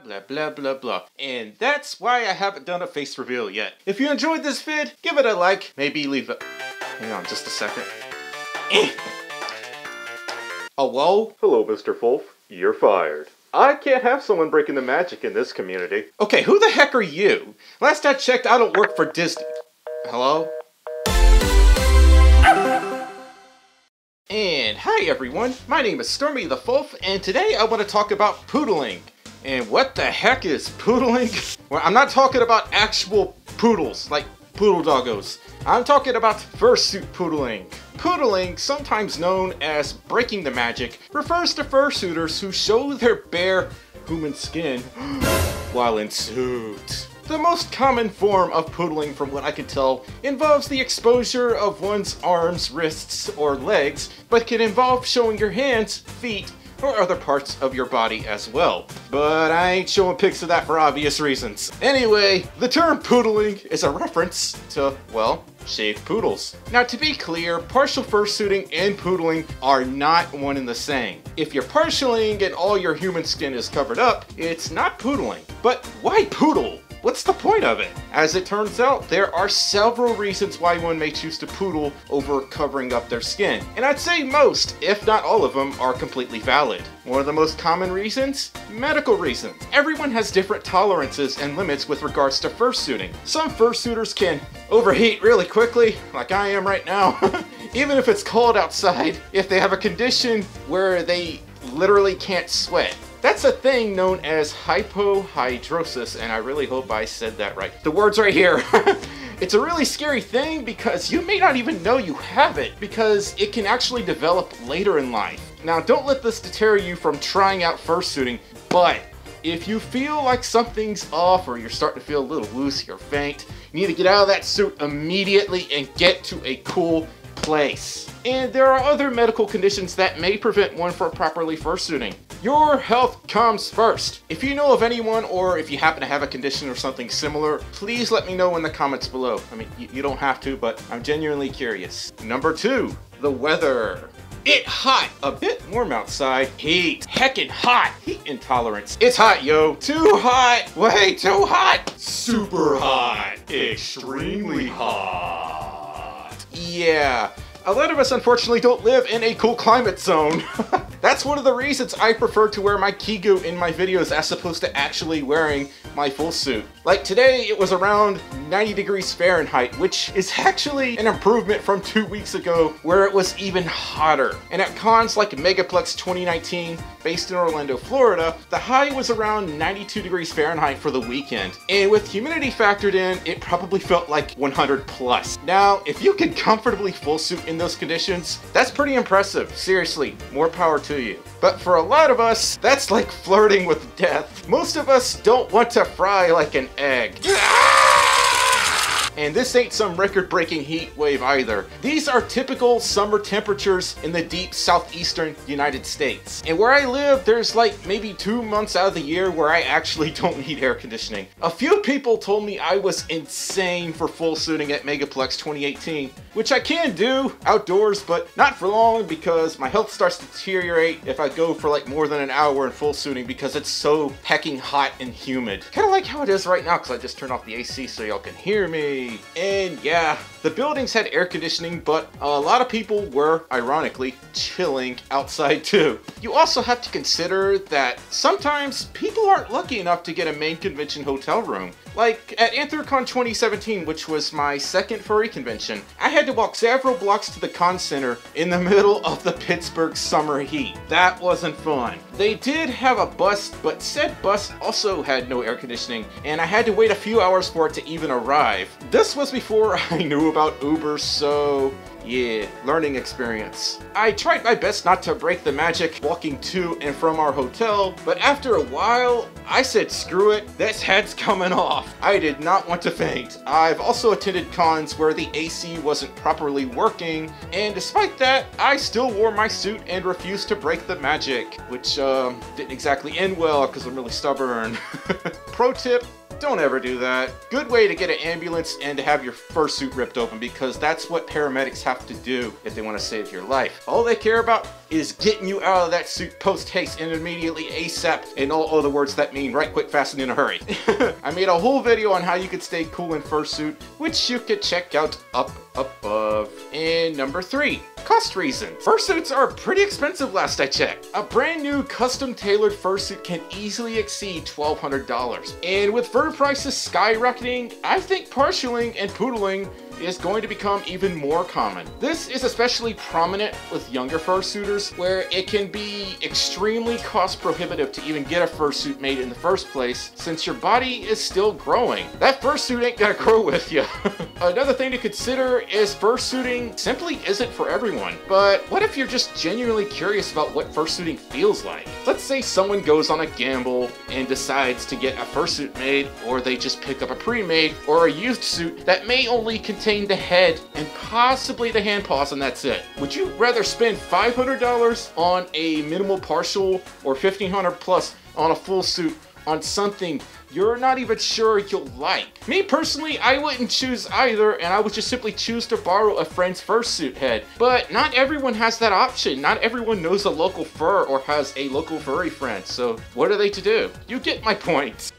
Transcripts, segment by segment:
blah blah blah blah. And that's why I haven't done a face reveal yet. If you enjoyed this vid, give it a like, maybe leave it. Hang on just a second. Hello? Hello, Mr. Folf. You're fired. I can't have someone breaking the magic in this community. Okay, who the heck are you? Last I checked, I don't work for Disney. Hello? And hi everyone, my name is Stormi the Folf, and today I want to talk about poodling. And what the heck is poodling? Well, I'm not talking about actual poodles, like poodle doggos. I'm talking about fursuit poodling. Poodling, sometimes known as breaking the magic, refers to fursuiters who show their bare human skin while in suit. The most common form of poodling, from what I can tell, involves the exposure of one's arms, wrists, or legs, but can involve showing your hands, feet, or other parts of your body as well. But I ain't showing pics of that for obvious reasons. Anyway, the term poodling is a reference to, well, shaved poodles. Now to be clear, partial fursuiting and poodling are not one and the same. If you're partialing and all your human skin is covered up, it's not poodling. But why poodle? What's the point of it? As it turns out, there are several reasons why one may choose to poodle over covering up their skin. And I'd say most, if not all of them, are completely valid. One of the most common reasons? Medical reasons. Everyone has different tolerances and limits with regards to fursuiting. Some fursuiters can overheat really quickly, like I am right now, even if it's cold outside, if they have a condition where they literally can't sweat. That's a thing known as hypohidrosis, and I really hope I said that right. The word's right here. It's a really scary thing because you may not even know you have it, because it can actually develop later in life. Now, don't let this deter you from trying out fursuiting, but if you feel like something's off or you're starting to feel a little loose, you're faint, you need to get out of that suit immediately and get to a cool place. And there are other medical conditions that may prevent one from properly fursuiting. Your health comes first. If you know of anyone, or if you happen to have a condition or something similar, please let me know in the comments below. I mean, you don't have to, but I'm genuinely curious. Number 2, the weather. It's hot, a bit warm outside, heat, heckin' hot, heat intolerance. It's hot, yo. Too hot, way too hot, super hot, extremely hot. Yeah. A lot of us unfortunately don't live in a cool climate zone. That's one of the reasons I prefer to wear my kigu in my videos as opposed to actually wearing my full suit. Like today, it was around 90 degrees Fahrenheit, which is actually an improvement from 2 weeks ago where it was even hotter. And at cons like Megaplex 2019, based in Orlando, Florida, the high was around 92 degrees Fahrenheit for the weekend. And with humidity factored in, it probably felt like 100 plus. Now, if you can comfortably full suit in those conditions, that's pretty impressive. Seriously, more power to you. But for a lot of us, that's like flirting with death. Most of us don't want to fry like an egg. And this ain't some record-breaking heat wave either. These are typical summer temperatures in the deep southeastern United States. And where I live, there's like maybe 2 months out of the year where I actually don't need air conditioning. A few people told me I was insane for full suiting at Megaplex 2018, which I can do outdoors, but not for long because my health starts to deteriorate if I go for like more than an hour in full suiting because it's so hecking hot and humid. Kind of like how it is right now because I just turned off the AC so y'all can hear me. And yeah, the buildings had air conditioning, but a lot of people were, ironically, chilling outside too. You also have to consider that sometimes people aren't lucky enough to get a main convention hotel room. Like at Anthrocon 2017, which was my second furry convention, I had to walk several blocks to the con center in the middle of the Pittsburgh summer heat. That wasn't fun. They did have a bus, but said bus also had no air conditioning, and I had to wait a few hours for it to even arrive. This was before I knew about Uber, so yeah, learning experience. I tried my best not to break the magic walking to and from our hotel, but after a while, I said screw it, this head's coming off. I did not want to faint. I've also attended cons where the AC wasn't properly working, and despite that, I still wore my suit and refused to break the magic, which didn't exactly end well because I'm really stubborn. Pro tip, Don't ever do that. Good way to get an ambulance and to have your fursuit ripped open, because that's what paramedics have to do if they want to save your life. All they care about is getting you out of that suit post-haste and immediately ASAP, and all other words that mean right quick, fast, and in a hurry. I made a whole video on how you could stay cool in fursuit, which you could check out up above. And number 3, cost reasons. Fursuits are pretty expensive last I checked. A brand new custom tailored fursuit can easily exceed $1,200. And with fur prices skyrocketing, I think partialing and poodling is going to become even more common. This is especially prominent with younger fursuiters, where it can be extremely cost prohibitive to even get a fursuit made in the first place, since your body is still growing. That fursuit ain't gonna grow with you. Another thing to consider is fursuiting simply isn't for everyone. But what if you're just genuinely curious about what fursuiting feels like? Let's say someone goes on a gamble and decides to get a fursuit made, or they just pick up a pre-made or a used suit that may only contain the head and possibly the hand paws, and that's it. Would you rather spend $500 on a minimal partial or $1,500 plus on a full suit on something you're not even sure you'll like? Me personally, I wouldn't choose either, and I would just simply choose to borrow a friend's fursuit head. But not everyone has that option. Not everyone knows a local fur or has a local furry friend, so what are they to do? You get my point.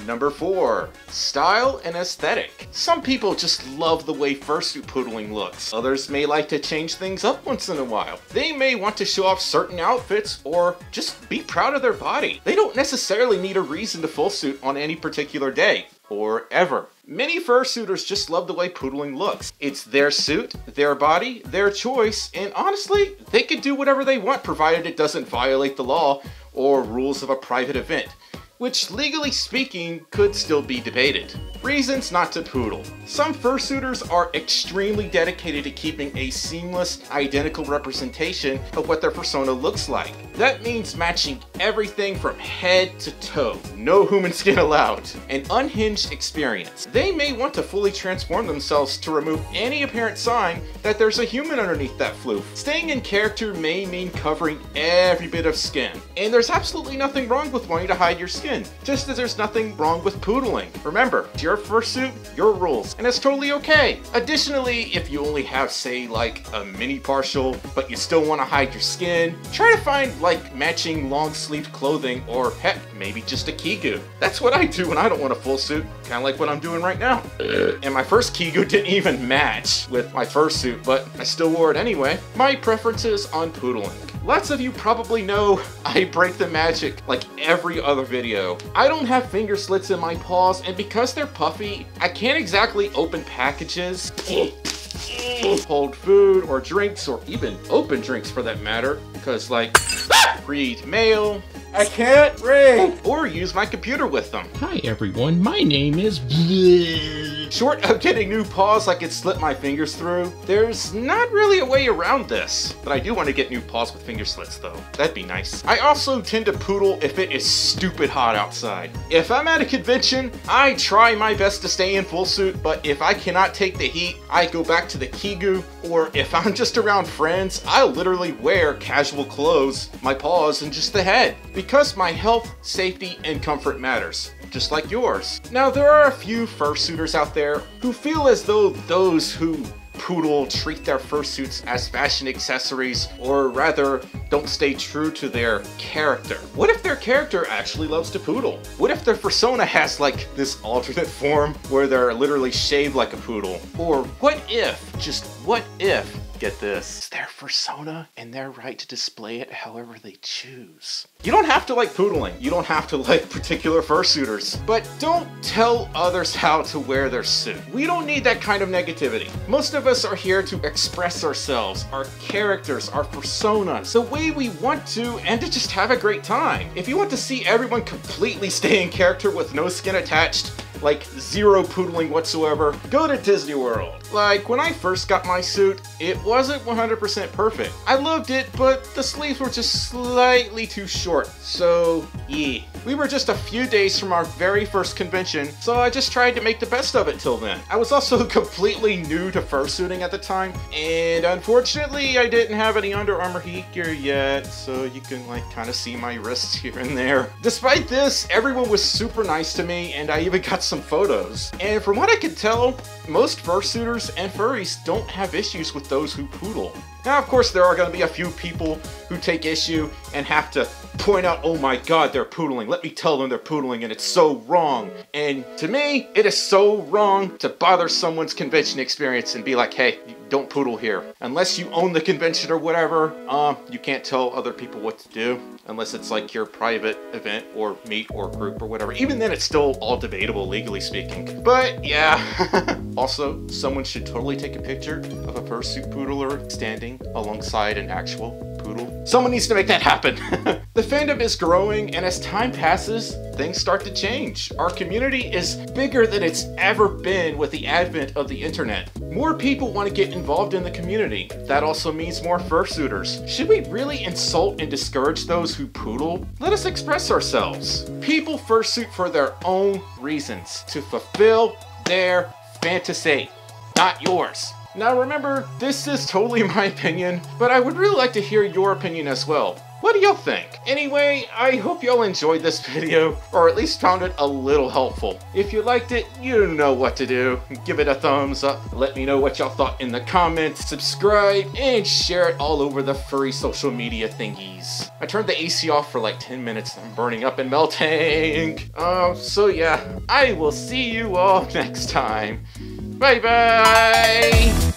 Number 4, style and aesthetic. Some people just love the way fursuit poodling looks. Others may like to change things up once in a while. They may want to show off certain outfits or just be proud of their body. They don't necessarily need a reason to full suit on any particular day, or ever. Many fursuiters just love the way poodling looks. It's their suit, their body, their choice, and honestly, they can do whatever they want provided it doesn't violate the law or rules of a private event, which legally speaking could still be debated. Reasons not to poodle. Some fursuiters are extremely dedicated to keeping a seamless, identical representation of what their persona looks like. That means matching everything from head to toe. No human skin allowed. An unhinged experience. They may want to fully transform themselves to remove any apparent sign that there's a human underneath that floof. Staying in character may mean covering every bit of skin. And there's absolutely nothing wrong with wanting to hide your skin, just as there's nothing wrong with poodling. Remember, it's your fursuit, your rules, and it's totally okay. Additionally, if you only have, say, like a mini partial, but you still want to hide your skin, try to find like matching long-sleeved clothing, or heck, maybe just a kigu. That's what I do when I don't want a full suit, kind of like what I'm doing right now. And my first kigu didn't even match with my fursuit, but I still wore it anyway. My preferences on poodling. Lots of you probably know I break the magic like every other video. I don't have finger slits in my paws, and because they're puffy, I can't exactly open packages, hold food or drinks, or even open drinks for that matter, because like, read mail, I can't read, or use my computer with them. Hi everyone, my name is... Short of getting new paws I could slip my fingers through, there's not really a way around this. But I do want to get new paws with finger slits though. That'd be nice. I also tend to poodle if it is stupid hot outside. If I'm at a convention, I try my best to stay in full suit, but if I cannot take the heat, I go back to the kigu, or if I'm just around friends, I'll literally wear casual clothes, my paws, and just the head. Because my health, safety, and comfort matters. Just like yours. Now, there are a few fursuiters out there who feel as though those who poodle treat their fursuits as fashion accessories, or rather, don't stay true to their character. What if their character actually loves to poodle? What if their persona has like this alternate form where they're literally shaved like a poodle? Or what if, just what if, get this, it's their persona and their right to display it however they choose? You don't have to like poodling. You don't have to like particular fursuiters. But don't tell others how to wear their suit. We don't need that kind of negativity. Most of us are here to express ourselves, our characters, our personas, the way we want to, and to just have a great time. If you want to see everyone completely stay in character with no skin attached, like zero poodling whatsoever, go to Disney World. Like, when I first got my suit, it wasn't 100% perfect. I loved it, but the sleeves were just slightly too short, so yeah. We were just a few days from our very first convention, so I just tried to make the best of it till then. I was also completely new to fursuiting at the time, and unfortunately I didn't have any Under Armour heat gear yet, so you can like kind of see my wrists here and there. Despite this, everyone was super nice to me, and I even got some photos. And from what I could tell, most fursuiters and furries don't have issues with those who poodle. Now, of course, there are going to be a few people who take issue and have to point out, oh my god, they're poodling. Let me tell them they're poodling and it's so wrong. And to me, it is so wrong to bother someone's convention experience and be like, hey, don't poodle here. Unless you own the convention or whatever, you can't tell other people what to do. Unless it's like your private event or meet or group or whatever. Even then, it's still all debatable, legally speaking. But yeah. Also, someone should totally take a picture of a fursuit poodler standing alongside an actual poodle. Someone needs to make that happen. The fandom is growing, and as time passes, things start to change. Our community is bigger than it's ever been with the advent of the internet. More people want to get involved in the community. That also means more fursuiters. Should we really insult and discourage those who poodle? Let us express ourselves. People fursuit for their own reasons, to fulfill their fantasy, not yours. Now remember, this is totally my opinion, but I would really like to hear your opinion as well. What do y'all think? Anyway, I hope y'all enjoyed this video, or at least found it a little helpful. If you liked it, you know what to do. Give it a thumbs up, let me know what y'all thought in the comments, subscribe, and share it all over the furry social media thingies. I turned the AC off for like 10 minutes and I'm burning up and melting. So yeah, I will see you all next time. Bye bye!